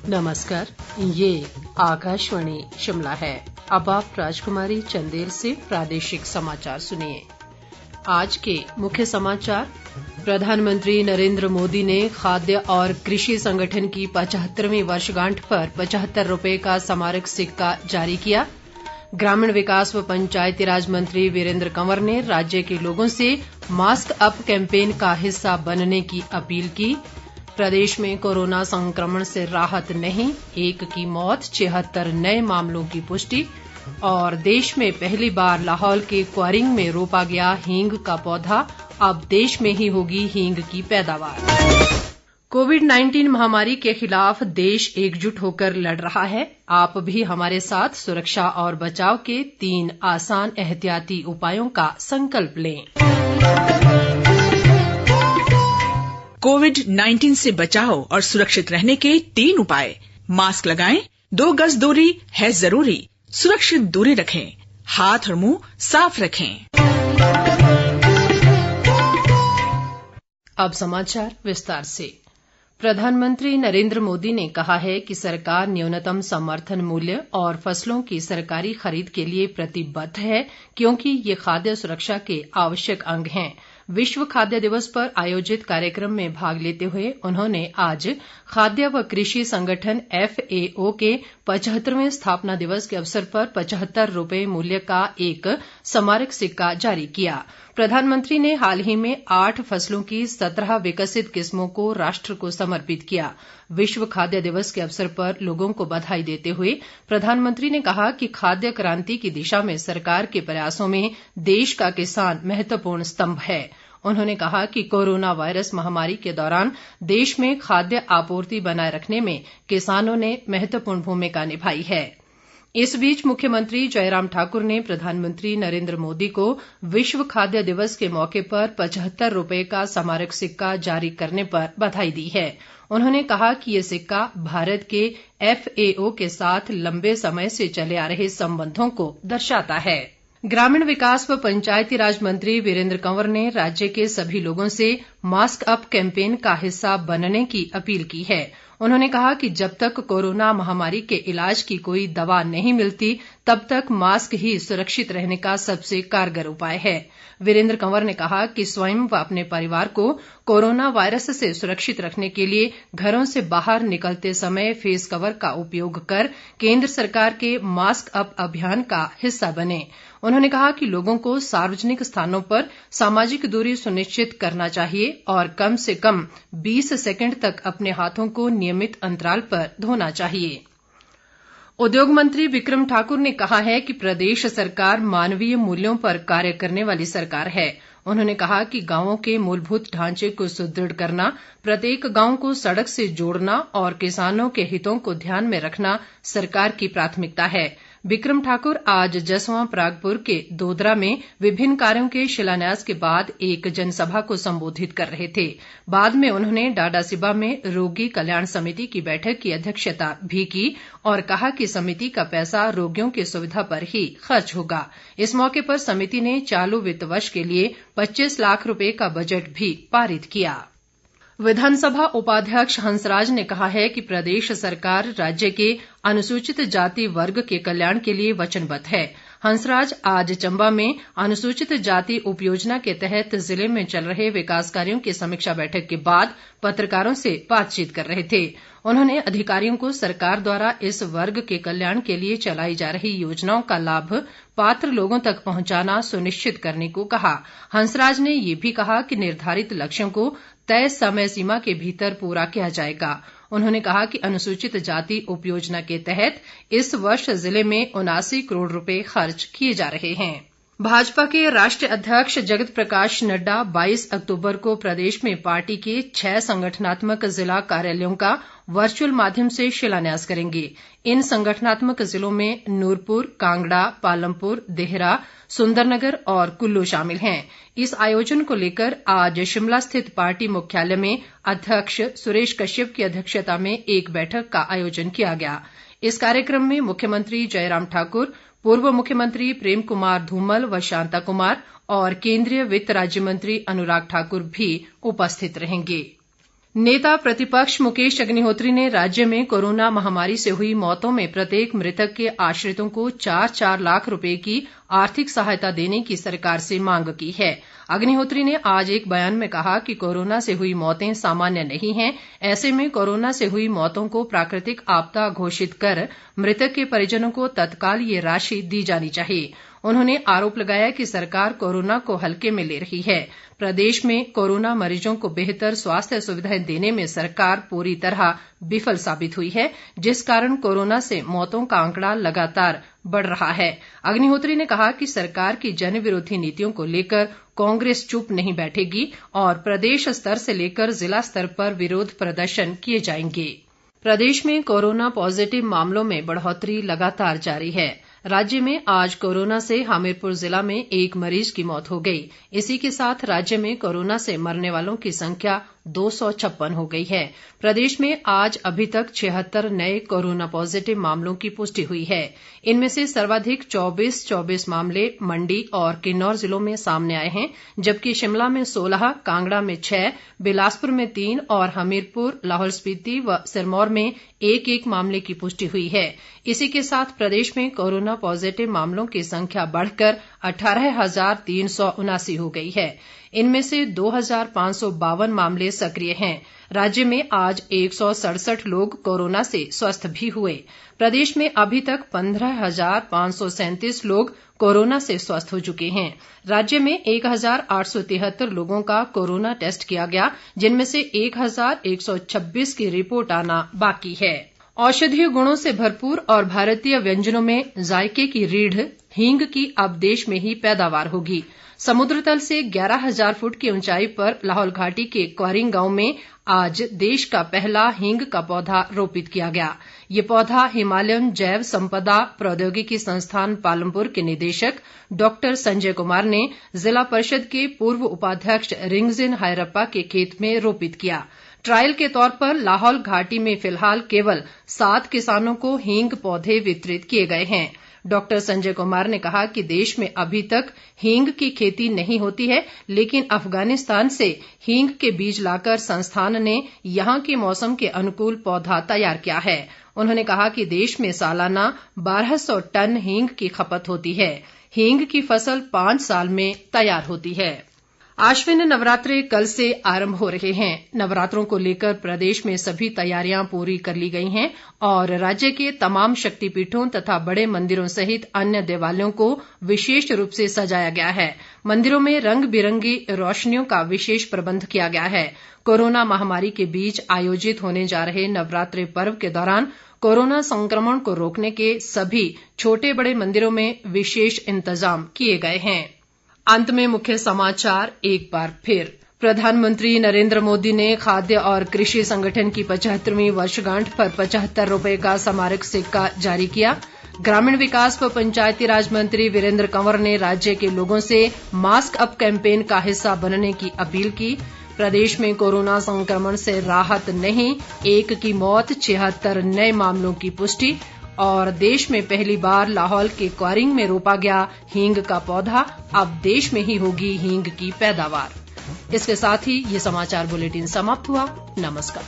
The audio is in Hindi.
नमस्कार, ये आकाशवाणी शिमला है। अब आप राजकुमारी चंदेल से प्रादेशिक समाचार सुनिए। आज के मुख्य समाचार। प्रधानमंत्री नरेंद्र मोदी ने खाद्य और कृषि संगठन की 75वीं वर्षगांठ पर 75 रुपए का स्मारक सिक्का जारी किया। ग्रामीण विकास व पंचायतीराज मंत्री वीरेंद्र कंवर ने राज्य के लोगों से मास्क अप कैंपेन का हिस्सा बनने की अपील की। प्रदेश में कोरोना संक्रमण से राहत नहीं, एक की मौत, 76 नए मामलों की पुष्टि। और देश में पहली बार लाहौल के क्वारिंग में रोपा गया हींग का पौधा, अब देश में ही होगी हींग की पैदावार। कोविड-19 महामारी के खिलाफ देश एकजुट होकर लड़ रहा है। आप भी हमारे साथ सुरक्षा और बचाव के 3 आसान एहतियाती उपायों का संकल्प लें। कोविड-19 से बचाव और सुरक्षित रहने के 3 उपाय। मास्क लगाएं, 2 गज दूरी है जरूरी, सुरक्षित दूरी रखें, हाथ और मुंह साफ रखें। अब समाचार विस्तार से। प्रधानमंत्री नरेंद्र मोदी ने कहा है कि सरकार न्यूनतम समर्थन मूल्य और फसलों की सरकारी खरीद के लिए प्रतिबद्ध है, क्योंकि ये खाद्य सुरक्षा के आवश्यक अंग हैं। विश्व खाद्य दिवस पर आयोजित कार्यक्रम में भाग लेते हुए उन्होंने आज खाद्य व कृषि संगठन FAO के 75वें स्थापना दिवस के अवसर पर 75 रुपए मूल्य का एक स्मारक सिक्का जारी किया। प्रधानमंत्री ने हाल ही में 8 फसलों की 17 विकसित किस्मों को राष्ट्र को समर्पित किया। विश्व खाद्य दिवस के अवसर पर लोगों को बधाई देते हुए प्रधानमंत्री ने कहा कि खाद्य क्रांति की दिशा में सरकार के प्रयासों में देश का किसान महत्वपूर्ण स्तंभ है। उन्होंने कहा कि कोरोना वायरस महामारी के दौरान देश में खाद्य आपूर्ति बनाए रखने में किसानों ने महत्वपूर्ण भूमिका निभाई है। इस बीच मुख्यमंत्री जयराम ठाकुर ने प्रधानमंत्री नरेंद्र मोदी को विश्व खाद्य दिवस के मौके पर 75 रुपए का स्मारक सिक्का जारी करने पर बधाई दी है। उन्होंने कहा कि ये सिक्का भारत के FAO के साथ लंबे समय से चले आ रहे संबंधों को दर्शाता है। ग्रामीण विकास व पंचायतीराज मंत्री वीरेंद्र कंवर ने राज्य के सभी लोगों से मास्क अप कैंपेन का हिस्सा बनने की अपील की है। उन्होंने कहा कि जब तक कोरोना महामारी के इलाज की कोई दवा नहीं मिलती, तब तक मास्क ही सुरक्षित रहने का सबसे कारगर उपाय है। वीरेंद्र कंवर ने कहा कि स्वयं व अपने परिवार को कोरोना वायरस से सुरक्षित रखने के लिए घरों से बाहर निकलते समय फेस कवर का उपयोग कर केंद्र सरकार के मास्क अप अभियान का हिस्सा बने। उन्होंने कहा कि लोगों को सार्वजनिक स्थानों पर सामाजिक दूरी सुनिश्चित करना चाहिए और कम से कम 20 सेकंड तक अपने हाथों को नियमित अंतराल पर धोना चाहिए। उद्योग मंत्री बिक्रम ठाकुर ने कहा है कि प्रदेश सरकार मानवीय मूल्यों पर कार्य करने वाली सरकार है। उन्होंने कहा कि गांवों के मूलभूत ढांचे को सुदृढ़ करना, प्रत्येक गांव को सड़क से जोड़ना और किसानों के हितों को ध्यान में रखना सरकार की प्राथमिकता है। बिक्रम ठाकुर आज जसवां परागपुर के दोदरा में विभिन्न कार्यों के शिलान्यास के बाद एक जनसभा को संबोधित कर रहे थे। बाद में उन्होंने डाडासीबा में रोगी कल्याण समिति की बैठक की अध्यक्षता भी की और कहा कि समिति का पैसा रोगियों की सुविधा पर ही खर्च होगा। इस मौके पर समिति ने चालू वित्त वर्ष के लिए 25 लाख रुपए का बजट भी पारित किया। विधानसभा उपाध्यक्ष हंसराज ने कहा है कि प्रदेश सरकार राज्य के अनुसूचित जाति वर्ग के कल्याण के लिए वचनबद्ध है। हंसराज आज चंबा में अनुसूचित जाति उपयोजना के तहत जिले में चल रहे विकास कार्यों की समीक्षा बैठक के बाद पत्रकारों से बातचीत कर रहे थे। उन्होंने अधिकारियों को सरकार द्वारा इस वर्ग के कल्याण के लिए चलाई जा रही योजनाओं का लाभ पात्र लोगों तक पहुंचाना सुनिश्चित करने को कहा। हंसराज ने ये भी कहा कि निर्धारित लक्ष्यों को तय समय सीमा के भीतर पूरा किया जाएगा। उन्होंने कहा कि अनुसूचित जाति उपयोजना के तहत इस वर्ष जिले में 79 करोड़ रुपए खर्च किए जा रहे हैं। भाजपा के राष्ट्रीय अध्यक्ष जगत प्रकाश नड्डा 22 अक्टूबर को प्रदेश में पार्टी के 6 संगठनात्मक जिला कार्यालयों का वर्चुअल माध्यम से शिलान्यास करेंगे। इन संगठनात्मक जिलों में नूरपुर, कांगड़ा, पालमपुर, देहरा, सुंदरनगर और कुल्लू शामिल हैं। इस आयोजन को लेकर आज शिमला स्थित पार्टी मुख्यालय में अध्यक्ष सुरेश कश्यप की अध्यक्षता में एक बैठक का आयोजन किया गया। इस कार्यक्रम में मुख्यमंत्री जयराम ठाकुर, पूर्व मुख्यमंत्री प्रेम कुमार धूमल व शांता कुमार और केंद्रीय वित्त राज्य मंत्री अनुराग ठाकुर भी उपस्थित रहेंगे। नेता प्रतिपक्ष मुकेश अग्निहोत्री ने राज्य में कोरोना महामारी से हुई मौतों में प्रत्येक मृतक के आश्रितों को 4-4 लाख रुपए की आर्थिक सहायता देने की सरकार से मांग की है। अग्निहोत्री ने आज एक बयान में कहा कि कोरोना से हुई मौतें सामान्य नहीं हैं, ऐसे में कोरोना से हुई मौतों को प्राकृतिक आपदा घोषित कर मृतक के परिजनों को तत्काल ये राशि दी जानी चाहिए। उन्होंने आरोप लगाया कि सरकार कोरोना को हल्के में ले रही है। प्रदेश में कोरोना मरीजों को बेहतर स्वास्थ्य सुविधाएं देने में सरकार पूरी तरह विफल साबित हुई है, जिस कारण कोरोना से मौतों का आंकड़ा लगातार बढ़ रहा है। अग्निहोत्री ने कहा कि सरकार की जन विरोधी नीतियों को लेकर कांग्रेस चुप नहीं बैठेगी और प्रदेश स्तर से लेकर जिला स्तर पर विरोध प्रदर्शन किए जाएंगे। प्रदेश में कोरोना पॉजिटिव मामलों में बढ़ोतरी लगातार जारी है। राज्य में आज कोरोना से हमीरपुर जिला में एक मरीज की मौत हो गई। इसी के साथ राज्य में कोरोना से मरने वालों की संख्या 256 हो गई है। प्रदेश में आज अभी तक 76 नए कोरोना पॉजिटिव मामलों की पुष्टि हुई है। इनमें से सर्वाधिक 24 मामले मंडी और किन्नौर जिलों में सामने आए हैं, जबकि शिमला में 16, कांगड़ा में 6, बिलासपुर में 3 और हमीरपुर, लाहौल स्पीति व सिरमौर में एक मामले की पुष्टि हुई है। इसी के साथ प्रदेश में कोरोना पॉजिटिव मामलों की संख्या बढ़कर 18,379 हो गई है। इनमें से 2,552 मामले सक्रिय हैं। राज्य में आज 167 लोग कोरोना से स्वस्थ भी हुए। प्रदेश में अभी तक 15,537 लोग कोरोना से स्वस्थ हो चुके हैं। राज्य में 1,873 लोगों का कोरोना टेस्ट किया गया, जिनमें से 1,126 की रिपोर्ट आना बाकी है। औषधीय गुणों से भरपूर और भारतीय व्यंजनों में जायके की रीढ़ हींग की अब देश में ही पैदावार होगी। समुद्र तल से 11,000 फुट की ऊंचाई पर लाहौल घाटी के क्वारिंग गांव में आज देश का पहला हींग का पौधा रोपित किया गया। ये पौधा हिमालयन जैव संपदा प्रौद्योगिकी संस्थान पालमपुर के निदेशक डॉक्टर संजय कुमार ने जिला परिषद के पूर्व उपाध्यक्ष रिंगजिन हायरप्पा के खेत में रोपित किया। ट्रायल के तौर पर लाहौल घाटी में फिलहाल केवल 7 किसानों को हींग पौधे वितरित किए गए हैं। डॉक्टर संजय कुमार ने कहा कि देश में अभी तक हींग की खेती नहीं होती है, लेकिन अफगानिस्तान से हींग के बीज लाकर संस्थान ने यहां के मौसम के अनुकूल पौधा तैयार किया है। उन्होंने कहा कि देश में सालाना 1,200 टन हींग की खपत होती है। हींग की फसल 5 साल में तैयार होती है। आश्विन नवरात्रे कल से आरंभ हो रहे हैं। नवरात्रों को लेकर प्रदेश में सभी तैयारियां पूरी कर ली गई हैं और राज्य के तमाम शक्तिपीठों तथा बड़े मंदिरों सहित अन्य देवालयों को विशेष रूप से सजाया गया है। मंदिरों में रंग बिरंगी रोशनियों का विशेष प्रबंध किया गया है। कोरोना महामारी के बीच आयोजित होने जा रहे नवरात्रे पर्व के दौरान कोरोना संक्रमण को रोकने के सभी छोटे बड़े मंदिरों में विशेष इंतजाम किए गए हैं। अंत में मुख्य समाचार एक बार फिर। प्रधानमंत्री नरेंद्र मोदी ने खाद्य और कृषि संगठन की 75वीं वर्षगांठ पर 75 रुपए का स्मारक सिक्का जारी किया। ग्रामीण विकास व पंचायती राज मंत्री वीरेंद्र कंवर ने राज्य के लोगों से मास्क अप कैंपेन का हिस्सा बनने की अपील की। प्रदेश में कोरोना संक्रमण से राहत नहीं, 1 की मौत, 76 नए मामलों की पुष्टि। और देश में पहली बार लाहौल के क्वारिंग में रोपा गया हींग का पौधा, अब देश में ही होगी हींग की पैदावार। इसके साथ ही ये समाचार बुलेटिन समाप्त हुआ। नमस्कार।